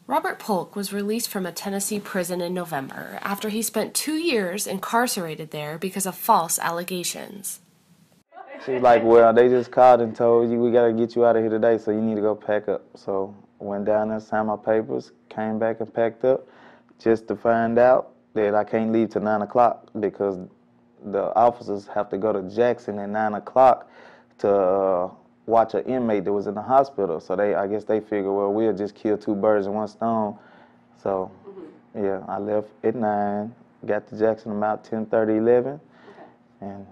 Robert Polk was released from a Tennessee prison in November after he spent 2 years incarcerated there because of false allegations. She was like, well, they just called and told you we got to get you out of here today, so you need to go pack up. So I went down there, signed my papers, came back and packed up just to find out that I can't leave till 9 o'clock because the officers have to go to Jackson at 9 o'clock to watch an inmate that was in the hospital. So I guess they figured, well, we'll just kill 2 birds with 1 stone. So, yeah, I left at 9, got to Jackson about 10:30, 11, and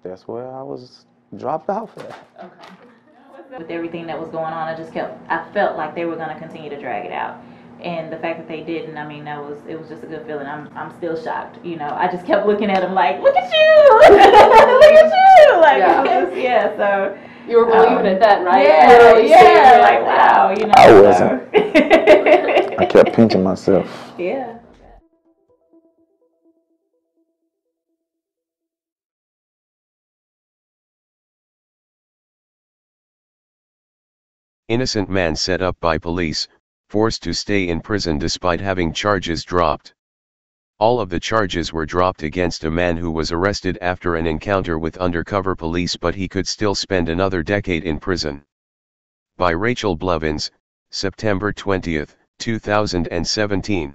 that's where I was dropped off at. Okay. With everything that was going on, I felt like they were going to continue to drag it out. And the fact that they didn't, I mean, it was just a good feeling. I'm still shocked. You know, I just kept looking at them like, look at you! Look at you! Like, yeah, so. You were believing it then, right? Yeah, like, wow, you know. I wasn't. I kept pinching myself. Yeah. Innocent man set up by police, forced to stay in prison despite having charges dropped. All of the charges were dropped against a man who was arrested after an encounter with undercover police, but he could still spend another decade in prison. By Rachel Blevins, September 20, 2017.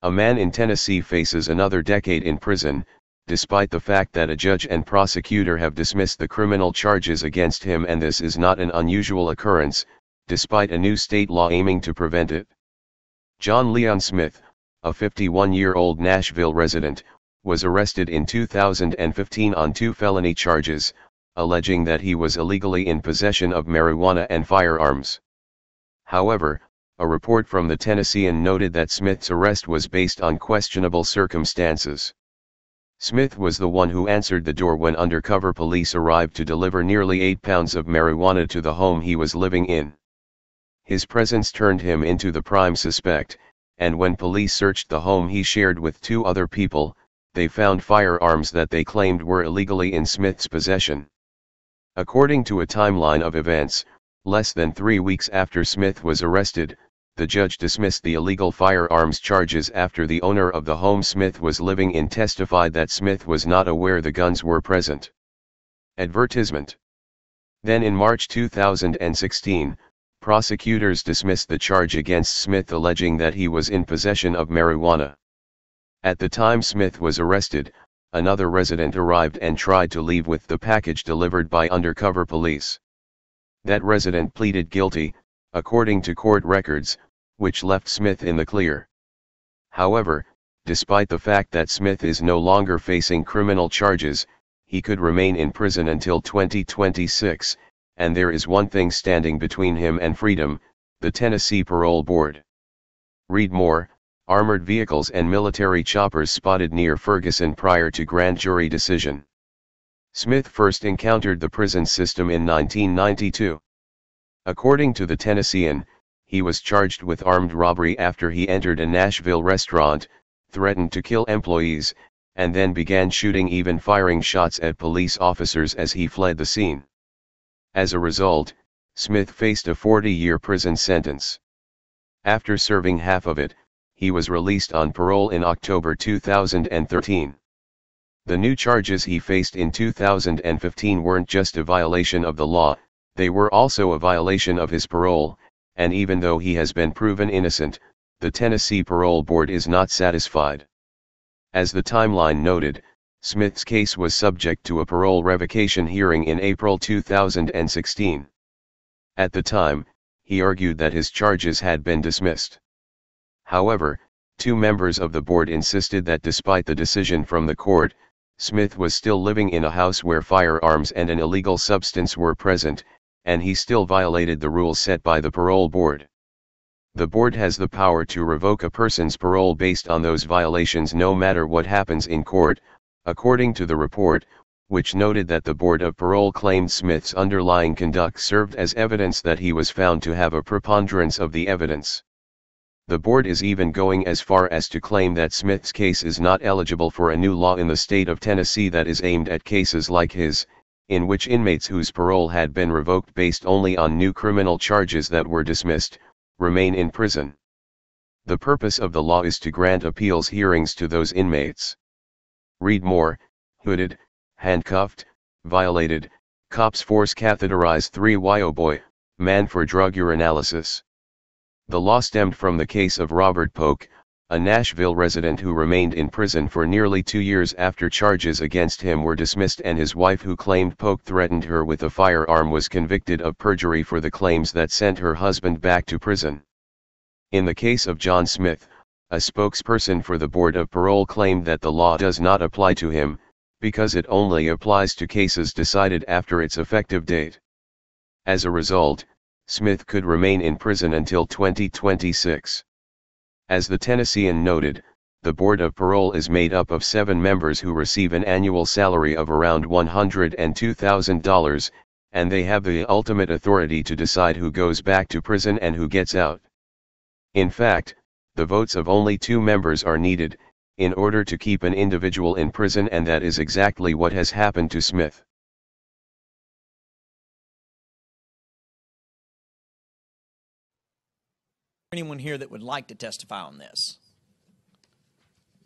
A man in Tennessee faces another decade in prison, despite the fact that a judge and prosecutor have dismissed the criminal charges against him, and this is not an unusual occurrence, despite a new state law aiming to prevent it. John Leon Smith, a 51-year-old Nashville resident, was arrested in 2015 on 2 felony charges, alleging that he was illegally in possession of marijuana and firearms. However, a report from the Tennessean noted that Smith's arrest was based on questionable circumstances. Smith was the one who answered the door when undercover police arrived to deliver nearly 8 pounds of marijuana to the home he was living in. His presence turned him into the prime suspect, and when police searched the home he shared with 2 other people, they found firearms that they claimed were illegally in Smith's possession. According to a timeline of events, less than 3 weeks after Smith was arrested, the judge dismissed the illegal firearms charges after the owner of the home Smith was living in testified that Smith was not aware the guns were present. Advertisement. Then in March 2016, prosecutors dismissed the charge against Smith alleging that he was in possession of marijuana. At the time Smith was arrested, another resident arrived and tried to leave with the package delivered by undercover police. That resident pleaded guilty, according to court records, which left Smith in the clear. However, despite the fact that Smith is no longer facing criminal charges, he could remain in prison until 2026, and there is one thing standing between him and freedom: the Tennessee Parole Board. Read more: armored vehicles and military choppers spotted near Ferguson prior to grand jury decision. Smith first encountered the prison system in 1992. According to the Tennessean, he was charged with armed robbery after he entered a Nashville restaurant, threatened to kill employees, and then began shooting, even firing shots at police officers as he fled the scene. As a result, Smith faced a 40-year prison sentence. After serving half of it, he was released on parole in October 2013. The new charges he faced in 2015 weren't just a violation of the law, they were also a violation of his parole, and even though he has been proven innocent, the Tennessee Parole Board is not satisfied. As the timeline noted, Smith's case was subject to a parole revocation hearing in April 2016. At the time, he argued that his charges had been dismissed. However, 2 members of the board insisted that despite the decision from the court, Smith was still living in a house where firearms and an illegal substance were present, and he still violated the rules set by the parole board. The board has the power to revoke a person's parole based on those violations no matter what happens in court, according to the report, which noted that the Board of Parole claimed Smith's underlying conduct served as evidence that he was found to have a preponderance of the evidence. The board is even going as far as to claim that Smith's case is not eligible for a new law in the state of Tennessee that is aimed at cases like his, in which inmates whose parole had been revoked based only on new criminal charges that were dismissed, remain in prison. The purpose of the law is to grant appeals hearings to those inmates. Read more. Hooded, handcuffed, violated, cops force catheterize 3-year boy, man for drug urinalysis. The law stemmed from the case of Robert Polk, a Nashville resident who remained in prison for nearly 2 years after charges against him were dismissed, and his wife, who claimed Polk threatened her with a firearm, was convicted of perjury for the claims that sent her husband back to prison. In the case of John Smith, a spokesperson for the Board of Parole claimed that the law does not apply to him, because it only applies to cases decided after its effective date. As a result, Smith could remain in prison until 2026. As the Tennessean noted, the Board of Parole is made up of 7 members who receive an annual salary of around $102,000, and they have the ultimate authority to decide who goes back to prison and who gets out. In fact, the votes of only 2 members are needed, in order to keep an individual in prison, and that is exactly what has happened to Smith. Anyone here that would like to testify on this?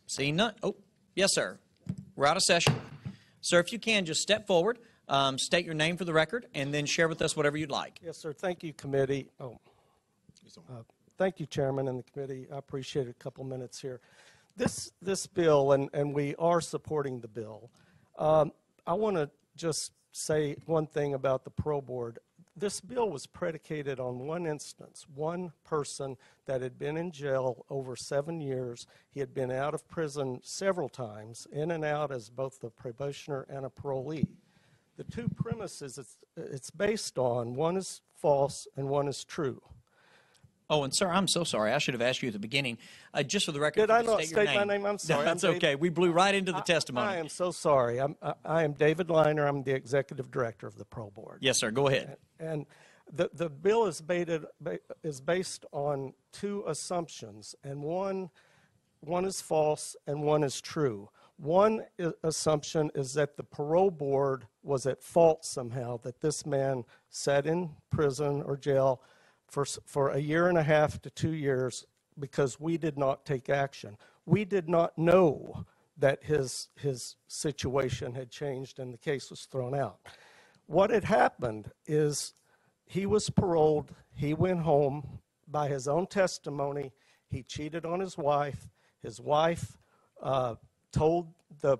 Seeing none. Oh, yes, sir. We're out of session. Sir, if you can, just step forward, state your name for the record, and then share with us whatever you'd like. Yes, sir. Thank you, committee. Thank you, Chairman and the committee. I appreciate a couple minutes here. This bill, and we are supporting the bill. I want to just say one thing about the parole board. This bill was predicated on one instance, one person that had been in jail over 7 years. He had been out of prison several times, in and out as both a probationer and a parolee. The 2 premises it's based on, one is false and one is true. Oh, and sir, I'm so sorry. I should have asked you at the beginning. Just for the record, Did I not state your state my name? I'm sorry. No, that's okay. We blew right into the testimony. I am so sorry. I am David Liner. I'm the executive director of the parole board. Yes, sir. Go ahead. And the bill is based on 2 assumptions, and one is false and one is true. One assumption is that the parole board was at fault somehow, that this man sat in prison or jail for 1.5 years to 2 years because we did not take action. We did not know that his situation had changed and the case was thrown out. What had happened is he was paroled, he went home. By his own testimony, he cheated on his wife. His wife told the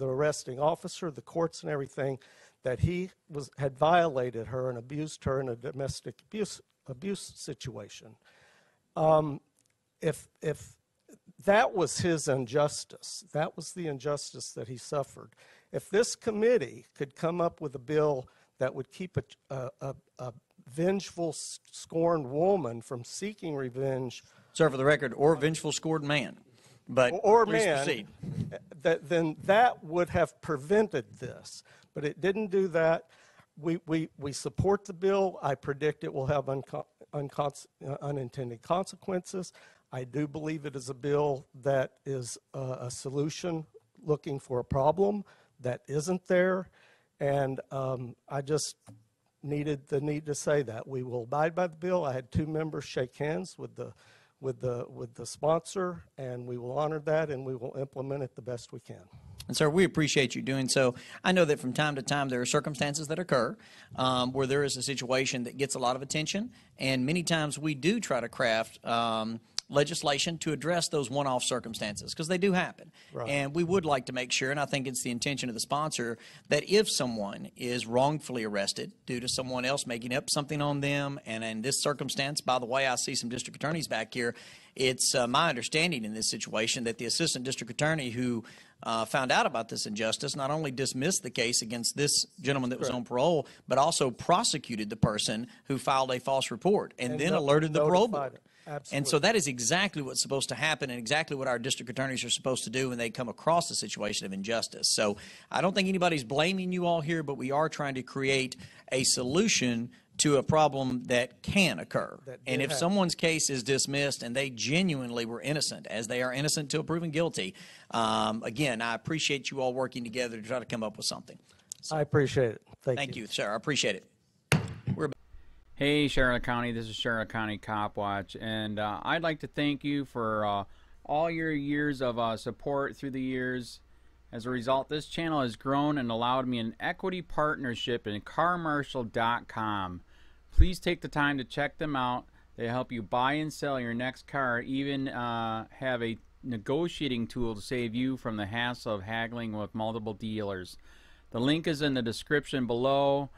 arresting officer, the courts and everything, that he had violated her and abused her in a domestic abuse situation. If that was his injustice, that was the injustice that he suffered. If this committee could come up with a bill that would keep a vengeful, scorned woman from seeking revenge. Sir, for the record, or vengeful, scored man. But or please man, proceed. Then that would have prevented this. But it didn't do that. We support the bill. I predict it will have unintended consequences. I do believe it is a bill that is a solution looking for a problem that isn't there. And I just needed to say that. We will abide by the bill. I had 2 members shake hands with the sponsor, and we will honor that, and we will implement it the best we can. And sir, we appreciate you doing so. I know that from time to time there are circumstances that occur where there is a situation that gets a lot of attention, and many times we do try to craft legislation to address those one-off circumstances, because they do happen. Right. And we would like to make sure, and I think it's the intention of the sponsor, that if someone is wrongfully arrested due to someone else making up something on them, and in this circumstance, by the way, I see some district attorneys back here, it's my understanding in this situation that the assistant district attorney who found out about this injustice not only dismissed the case against this gentleman that was on parole, but also prosecuted the person who filed a false report and then alerted the parole board. Absolutely. And so that is exactly what's supposed to happen and exactly what our district attorneys are supposed to do when they come across a situation of injustice. So I don't think anybody's blaming you all here, but we are trying to create a solution to a problem that can occur. And if someone's case is dismissed and they genuinely were innocent, as they are innocent till proven guilty, again, I appreciate you all working together to try to come up with something. So, I appreciate it. Thank you, sir. I appreciate it. Hey Charlotte County, this is Charlotte County Cop Watch, and I'd like to thank you for all your years of support through the years. As a result, this channel has grown and allowed me an equity partnership in carmarshal.com. Please take the time to check them out. They help you buy and sell your next car, even have a negotiating tool to save you from the hassle of haggling with multiple dealers. The link is in the description below.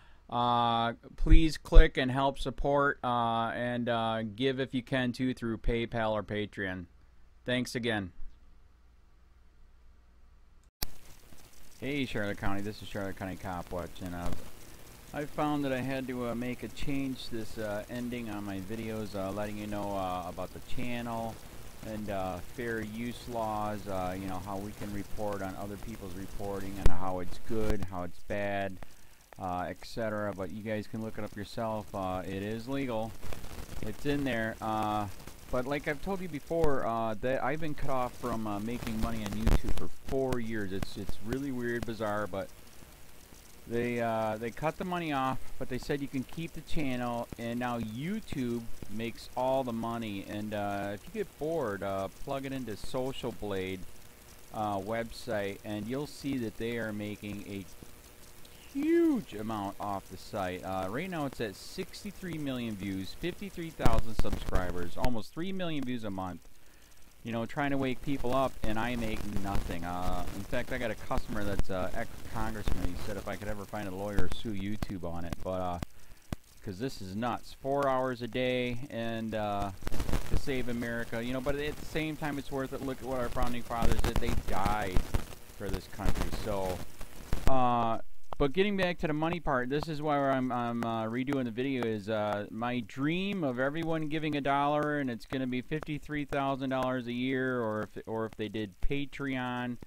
Please click and help support and give if you can too through PayPal or Patreon. Thanks again. Hey Charlotte County, this is Charlotte County Cop Watch, and I found that I had to make a change this ending on my videos, letting you know about the channel and fair use laws, you know, how we can report on other people's reporting and how it's good, how it's bad, etc. But you guys can look it up yourself. It is legal. It's in there. But like I've told you before, that I've been cut off from making money on YouTube for 4 years. It's really weird, bizarre, but they cut the money off, but they said you can keep the channel, and now YouTube makes all the money. And if you get bored, plug it into Social Blade website, and you'll see that they are making a huge amount off the site. Right now it's at 63 million views, 53,000 subscribers, almost 3 million views a month. You know, trying to wake people up, and I make nothing. In fact, I got a customer that's ex-congressman. He said if I could ever find a lawyer, sue YouTube on it. But because this is nuts, 4 hours a day, and to save America. You know, but at the same time, it's worth it. Look at what our founding fathers did. They died for this country. So, but getting back to the money part, this is why I'm redoing the video. Is my dream of everyone giving $1, and it's going to be $53,000 a year, or if they did Patreon,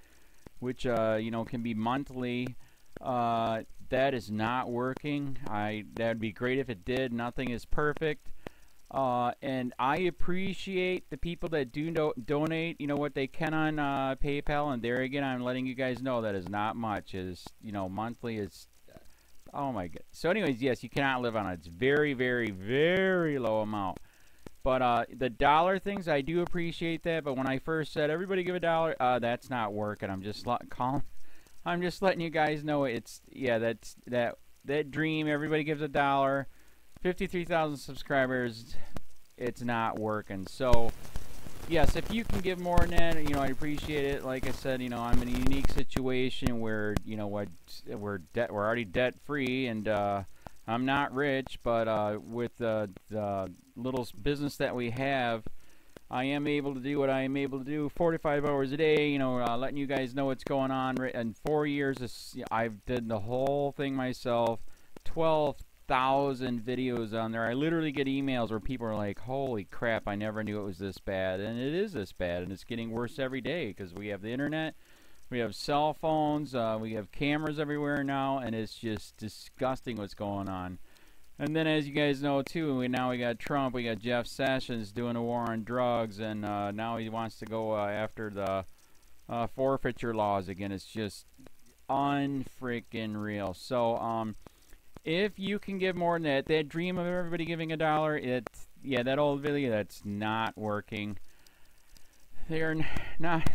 which you know, can be monthly. That is not working. That'd be great if it did. Nothing is perfect. And I appreciate the people that do donate, you know, what they can on PayPal. And there again, I'm letting you guys know that is not much. Is, you know, monthly is, oh my god. So anyways, yes, you cannot live on it. It's very, very, very low amount. But the dollar things, I do appreciate that. But when I first said everybody give $1, that's not working. I'm just letting you guys know it's, yeah, that dream. Everybody gives $1. 53,000 subscribers, it's not working. So yes, if you can give more than that, you know, I appreciate it. Like I said, you know, I'm in a unique situation where, you know, we're already debt free, and I'm not rich, but with the little business that we have, I am able to do what I am able to do 45 hours a day, you know, letting you guys know what's going on. In 4 years, I've did the whole thing myself. 12,000 videos on there. I literally get emails where people are like, holy crap, I never knew it was this bad. And it is this bad, and it's getting worse every day because we have the internet, we have cell phones, we have cameras everywhere now, and it's just disgusting what's going on. And then, as you guys know too, now we got Trump, we got Jeff Sessions doing a war on drugs, and now he wants to go after the forfeiture laws again. It's just unfreaking real. So if you can give more than that dream of everybody giving $1, yeah, that old video, that's not working. They're not,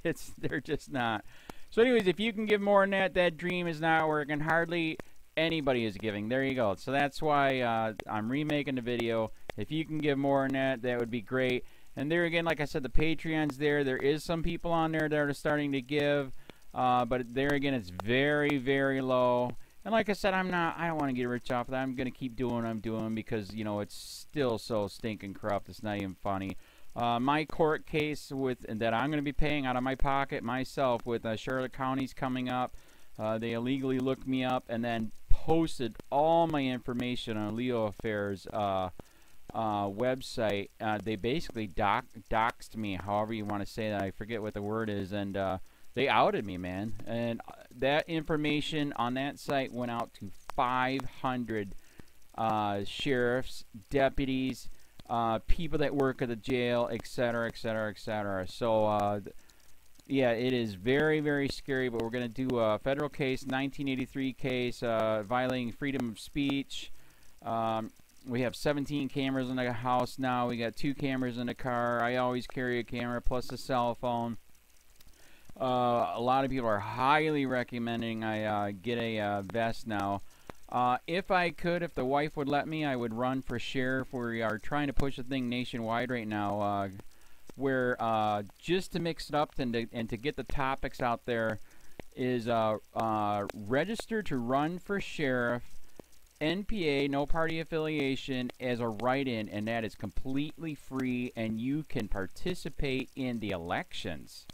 they're just not. So anyways, if you can give more than that dream is not working. Hardly anybody is giving. There you go. So that's why I'm remaking the video. If you can give more than that, that would be great. And there again, like I said, the Patreon's there. There is some people on there that are starting to give, but there again, it's very, very low. And like I said, I don't want to get rich off of that. I'm going to keep doing what I'm doing because, you know, it's still so stinking corrupt. It's not even funny. My court case that I'm going to be paying out of my pocket myself with Charlotte County's coming up. They illegally looked me up and then posted all my information on LEOAFFAIRS website. They basically doxed me, however you want to say that. I forget what the word is, and they outed me, man. And that information on that site went out to 500 sheriffs, deputies, people that work at the jail, etc., etc., etc. So yeah, it is very, very scary, but we're going to do a federal case, 1983 case, violating freedom of speech. We have 17 cameras in the house now. We got 2 cameras in the car. I always carry a camera plus a cell phone. A lot of people are highly recommending I get a vest now. If I could, if the wife would let me, I would run for sheriff. We are trying to push the thing nationwide right now, where just to mix it up and to get the topics out there is register to run for sheriff, NPA, no party affiliation, as a write-in, and that is completely free, and you can participate in the elections.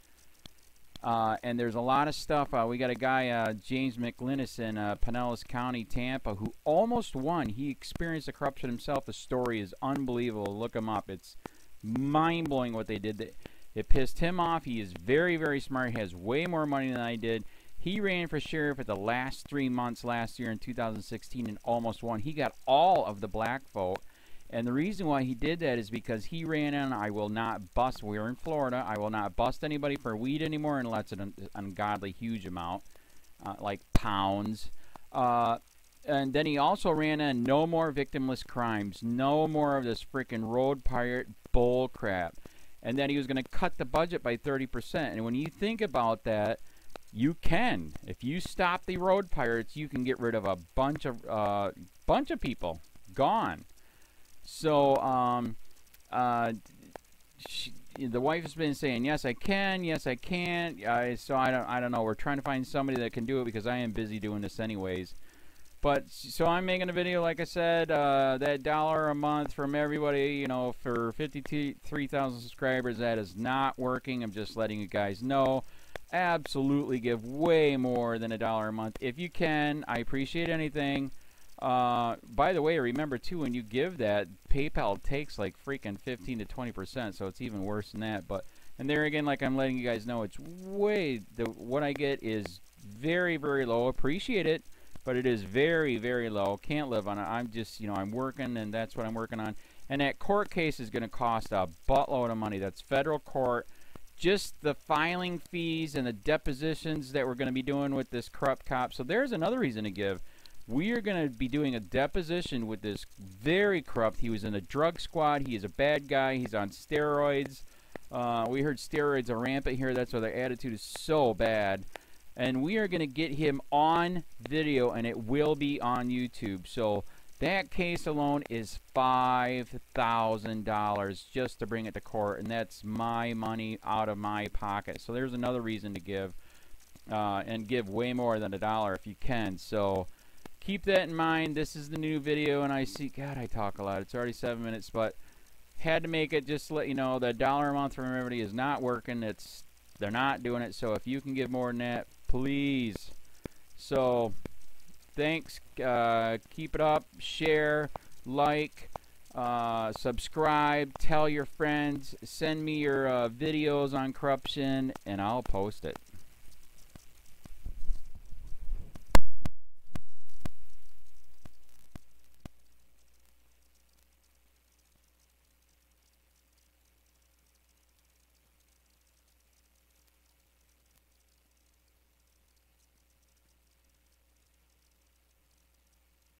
And there's a lot of stuff. We got a guy, James McLinnis in Pinellas County, Tampa, who almost won. He experienced the corruption himself. The story is unbelievable. Look him up. It's mind-blowing what they did. It pissed him off. He is very, very smart. He has way more money than I did. He ran for sheriff at the last 3 months last year in 2016 and almost won. He got all of the black vote. And the reason why he did that is because he ran on, I will not bust, we're in Florida, I will not bust anybody for weed anymore unless it's an ungodly huge amount, like pounds. And then he also ran on no more victimless crimes, no more of this freaking road pirate bull crap. And then he was going to cut the budget by 30%. And when you think about that, you can. If you stop the road pirates, you can get rid of a bunch of people. Gone. So, the wife has been saying, yes, I can, yes, I can't. So I don't know. We're trying to find somebody that can do it because I am busy doing this anyways. But, so I'm making a video, like I said, that $1 a month from everybody, you know, for 53,000 subscribers, that is not working. I'm just letting you guys know. Absolutely give way more than $1 a month. If you can, I appreciate anything. By the way, remember too, when you give that, PayPal takes like freaking 15 to 20%, so it's even worse than that. But, and there again, like I'm letting you guys know, it's way, what I get is very, very low. Appreciate it, but it is very, very low. Can't live on it. I'm just, you know, I'm working, and that's what I'm working on. And that court case is going to cost a buttload of money. That's federal court. Just the filing fees and the depositions that we're going to be doing with this corrupt cop. So there's another reason to give. We are going to be doing a deposition with this very corrupt. He was in a drug squad. He is a bad guy. He's on steroids. We heard steroids are rampant here. That's why their attitude is so bad. And we are going to get him on video, and it will be on YouTube. So that case alone is $5,000 just to bring it to court, and that's my money out of my pocket. So there's another reason to give, and give way more than $1 if you can. So keep that in mind. This is the new video, and I see, God, I talk a lot. It's already 7 minutes, but had to make it just to let you know that $1 a month from everybody is not working. They're not doing it. So if you can give more than that, please. So thanks. Keep it up. Share, like, subscribe, tell your friends, send me your videos on corruption, and I'll post it.